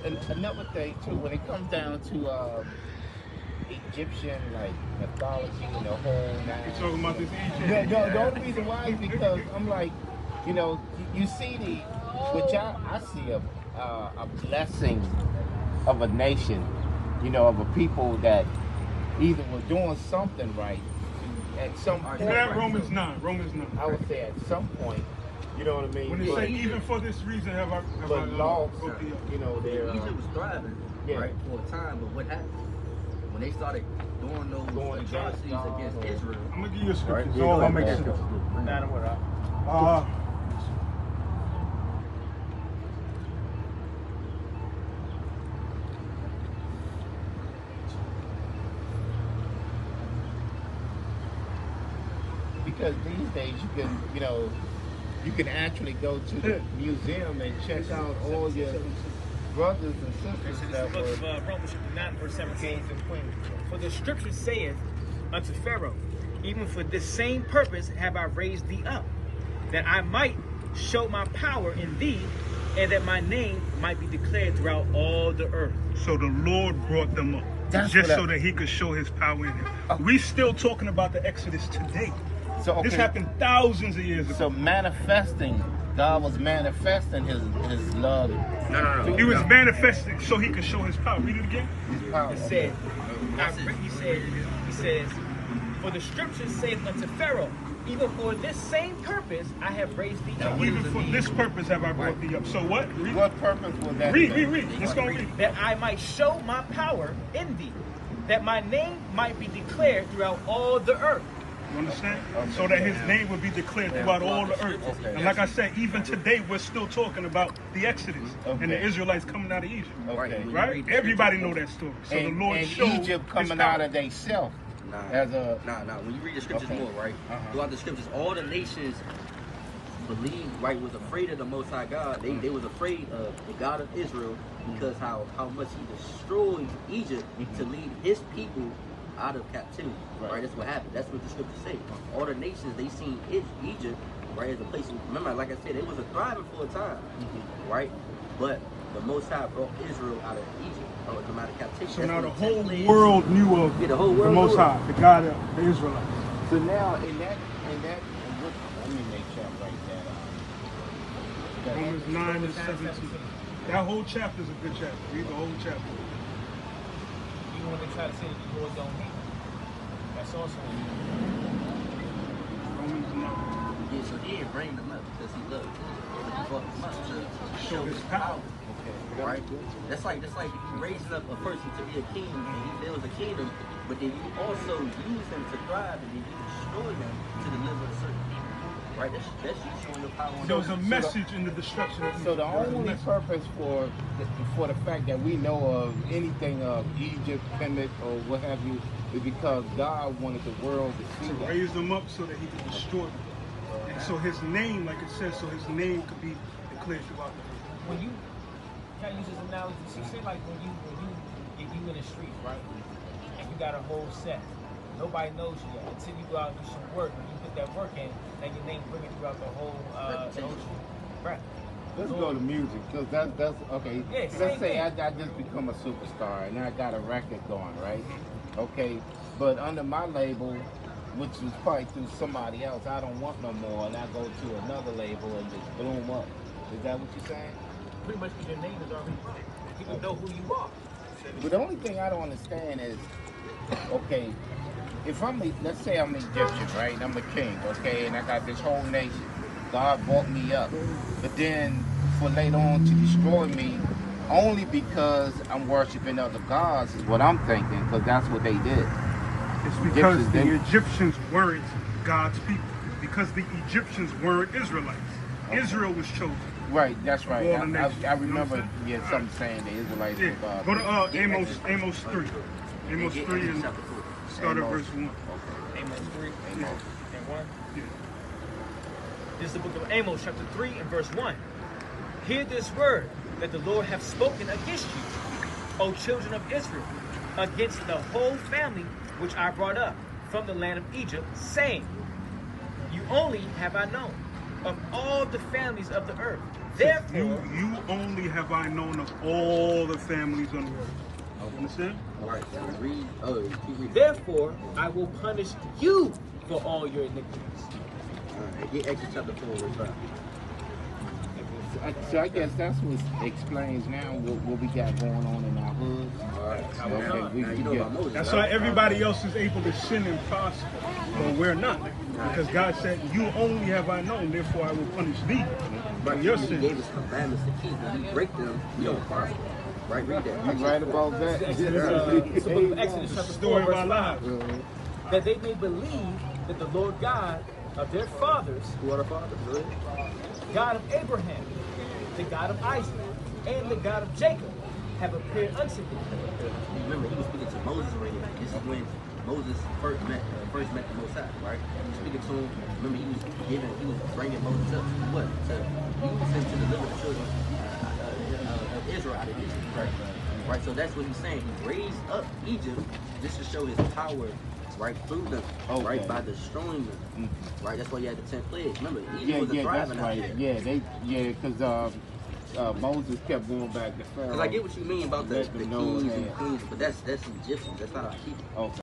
another thing too, when it comes down to Egyptian like mythology and the whole nine. You talking about this The only reason why is because I'm like, you see which I see a blessing of a nation, of a people that either were doing something right at some point. Romans 9. Romans 9. I would say at some point, you know what I mean? When it say even for this reason have I lost, their Egypt was thriving, right, for a time, but what happened? When they started doing those atrocities against Israel. I'm gonna give you a scripture. Right? So I'll make sense. Because these days you can actually go to the museum and check out all your brothers and sisters that were Romans 9 verse 17. For the scripture saith unto Pharaoh, even for this same purpose have I raised thee up, that I might show my power in thee, and that my name might be declared throughout all the earth. So the Lord brought them up so that he could show his power in them. We still talking about the Exodus today. So this happened thousands of years ago. So God was manifesting his love. No. He was manifesting so he could show his power. Read it again. His power. It said, he says, for the scriptures saith unto Pharaoh, even for this same purpose I have raised thee up. Even for this purpose have I brought thee up. So what? Read. What purpose was that? Read. Let's go read. That I might show my power in thee, that my name might be declared throughout all the earth. You understand? Okay. So that his name would be declared throughout all the earth. Okay. And like I said, even today we're still talking about the Exodus and the Israelites coming out of Egypt. Okay. Right? Everybody know that story. So the Lord showed Egypt coming out of themselves. Nah. When you read the scriptures more, right? Throughout the scriptures, all the nations believed, right, was afraid of the Most High God. They was afraid of the God of Israel because how much he destroyed Egypt to lead his people out of captivity. Right? That's what happened. That's what the scriptures say. All the nations, they seen Egypt, right, as a place. Remember, like I said, it was a thriving for a time, right? But the Most High brought Israel out of Egypt, or come out of captivity. So now the whole world knew of the Most High, the God of the Israelites. So now in that, let me make sure I write that out. Romans 9 to 17. That whole chapter is a good chapter. Read the whole chapter. Even when they try to say that the Lord don't hate, that's also Romans 9. Yeah, so he didn't bring them up because he loved them. He brought them up to Show his power. Okay. Right? That's like raising up a person to be a king, and he builds a kingdom, but then you also use them to thrive, and then you destroy them to deliver a certain people. Right? That's you showing your power. There was a message in the destruction of Egypt. So the only purpose for the fact that we know of anything of Egypt, Kemet, or what have you, is because God wanted the world to see that. Raise them up so that he could destroy them. And so his name, like it says, so his name could be declared throughout the earth. When you can I use this analogy? So say like when you in the street, right? And you got a whole set. Nobody knows you yet until you go out and do some work. When you put that work in, then your name bring it throughout the whole right. Let's go to music, because that's okay. Yeah, let's say I just become a superstar and I got a record going, right? Okay, but under my label, which is probably through somebody else, I don't want no more, and I go to another label and just bloom up. Is that what you're saying? Pretty much because your name is already running. People know who you are. But the only thing I don't understand is, okay, if let's say I'm Egyptian, right, and I'm the king, okay, and I got this whole nation, God brought me up, but then for later on to destroy me, only because I'm worshiping other gods is what I'm thinking, because that's what they did. It's because the Egyptians weren't God's people, because the Egyptians weren't Israelites. Okay. Israel was chosen. Right, that's right. I remember something saying the Israelites were God. Go to Amos 3. Amos 3 and start at verse 1. Okay. Amos 3 and 1? Yeah. This is the book of Amos, chapter 3 and verse 1. Hear this word that the Lord hath spoken against you, O children of Israel, against the whole family which I brought up from the land of Egypt, saying, you only have I known of all the families of the earth, Therefore, you only have I known of all the families on the earth. You understand? All right. Read. Oh, keep reading. therefore, I will punish you for all your iniquities. All right. Get Exodus chapter 4, verse 5. So I guess that's what explains now what we got going on in our hoods. All right. Okay, we Now you can know get- about Moses. That's right? why everybody else is able to sin and prosper, but we're not. Because God said, you only have I known, therefore I will punish thee for your He sins. gave us commandments to keep. When we break them, we don't prosper. Right? Read that. You right about that? It's the book of Exodus chapter 4, Story of verse our 5. lives. That they may believe that the Lord God of their fathers, Who are the fathers? Really? God of Abraham, the God of Isaac, and the God of Jacob, have appeared unto thee. Remember, he was speaking to Moses right here. This is when Moses first met the Most High, right? He was speaking to him. Remember, he was bringing Moses up. What? To use him to deliver the children of Israel out of Egypt, right? Right. So that's what he's saying. He raised up Egypt just to show his power, right, through them, right, by destroying them, right. That's why you had the 10 plagues. Remember, Egypt was a that's thriving out right. there. Because Moses kept going back to Pharaoh. Because I get what you mean about the Let them know kings that- and queens, but that's Egyptians. That's not our people. Okay.